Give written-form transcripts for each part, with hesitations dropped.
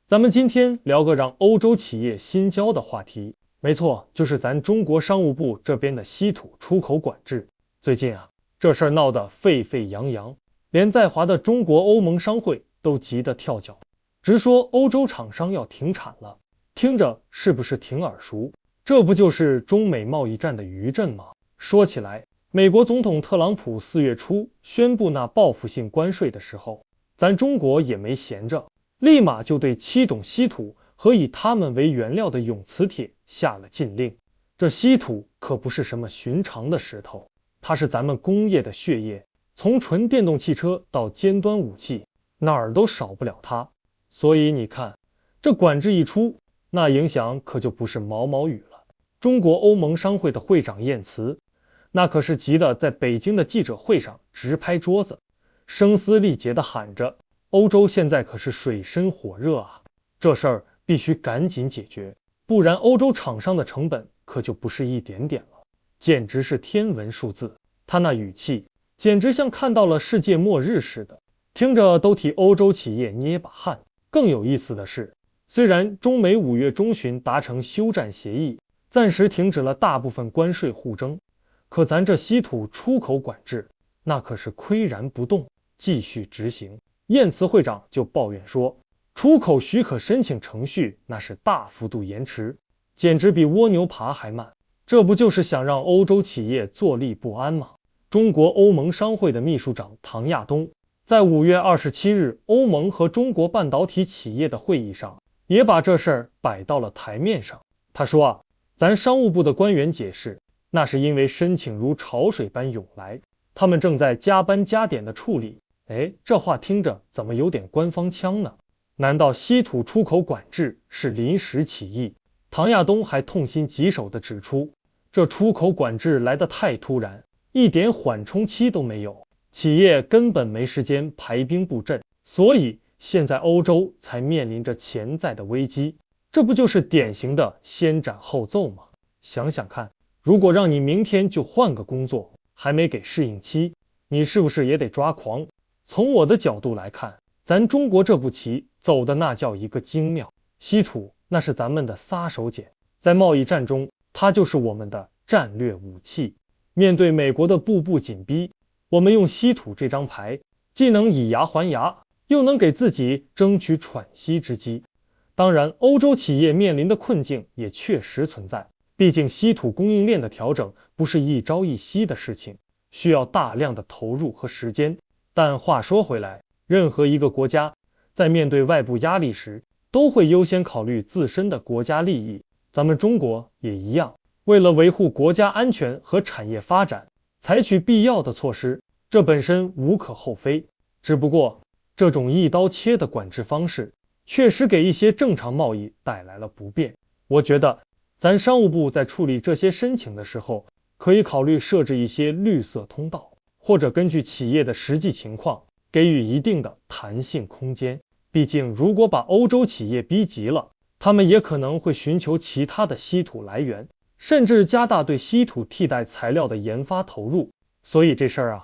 咱们今天聊个让欧洲企业心焦的话题，没错，就是咱中国商务部这边的稀土出口管制。最近这事儿闹得沸沸扬扬，连在华的中国欧盟商会都急得跳脚，直说欧洲厂商要停产了。听着是不是挺耳熟？这不就是中美贸易战的余震吗？说起来，美国总统特朗普4月初宣布那报复性关税的时候，咱中国也没闲着，立马就对7种稀土和以它们为原料的永磁铁下了禁令。这稀土可不是什么寻常的石头，它是咱们工业的血液，从纯电动汽车到尖端武器，哪儿都少不了它。所以你看，这管制一出，那影响可就不是毛毛雨了。中国欧盟商会的会长燕慈，那可是急得在北京的记者会上直拍桌子，声嘶力竭地喊着，欧洲现在可是水深火热啊，这事儿必须赶紧解决，不然欧洲厂商的成本可就不是一点点了，简直是天文数字。他那语气简直像看到了世界末日似的，听着都替欧洲企业捏把汗。更有意思的是，虽然中美5月中旬达成休战协议，暂时停止了大部分关税互争，可咱这稀土出口管制那可是岿然不动，继续执行。燕慈会长就抱怨说，出口许可申请程序那是大幅度延迟，简直比蜗牛爬还慢，这不就是想让欧洲企业坐立不安吗？中国欧盟商会的秘书长唐亚东在5月27日欧盟和中国半导体企业的会议上也把这事儿摆到了台面上。他说咱商务部的官员解释，那是因为申请如潮水般涌来，他们正在加班加点的处理。这话听着怎么有点官方腔呢？难道稀土出口管制是临时起意？唐亚东还痛心疾首地指出，这出口管制来得太突然，一点缓冲期都没有，企业根本没时间排兵布阵，所以现在欧洲才面临着潜在的危机。这不就是典型的先斩后奏吗？想想看，如果让你明天就换个工作，还没给适应期，你是不是也得抓狂？从我的角度来看，咱中国这步棋走的那叫一个精妙。稀土那是咱们的杀手锏，在贸易战中它就是我们的战略武器。面对美国的步步紧逼，我们用稀土这张牌，既能以牙还牙，又能给自己争取喘息之机。当然，欧洲企业面临的困境也确实存在，毕竟稀土供应链的调整不是一朝一夕的事情，需要大量的投入和时间。但话说回来，任何一个国家在面对外部压力时，都会优先考虑自身的国家利益。咱们中国也一样，为了维护国家安全和产业发展，采取必要的措施，这本身无可厚非。只不过，这种一刀切的管制方式，确实给一些正常贸易带来了不便。我觉得，咱商务部在处理这些申请的时候，可以考虑设置一些绿色通道，或者根据企业的实际情况，给予一定的弹性空间。毕竟如果把欧洲企业逼急了，他们也可能会寻求其他的稀土来源，甚至加大对稀土替代材料的研发投入。所以这事儿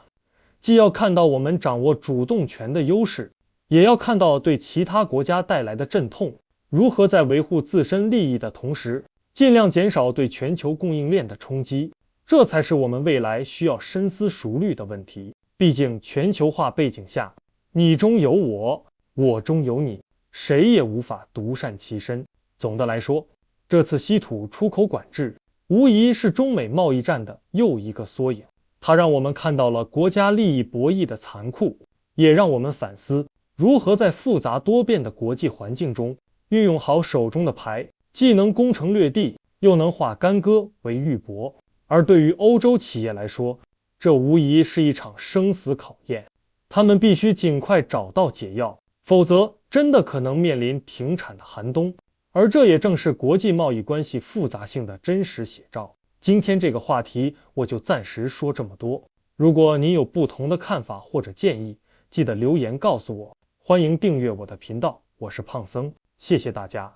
既要看到我们掌握主动权的优势，也要看到对其他国家带来的阵痛，如何在维护自身利益的同时，尽量减少对全球供应链的冲击。这才是我们未来需要深思熟虑的问题。毕竟全球化背景下，你中有我，我中有你，谁也无法独善其身。总的来说，这次稀土出口管制无疑是中美贸易战的又一个缩影，它让我们看到了国家利益博弈的残酷，也让我们反思如何在复杂多变的国际环境中运用好手中的牌，既能攻城略地，又能化干戈为玉帛。而对于欧洲企业来说，这无疑是一场生死考验，他们必须尽快找到解药，否则真的可能面临停产的寒冬。而这也正是国际贸易关系复杂性的真实写照。今天这个话题我就暂时说这么多，如果您有不同的看法或者建议，记得留言告诉我，欢迎订阅我的频道，我是胖僧，谢谢大家。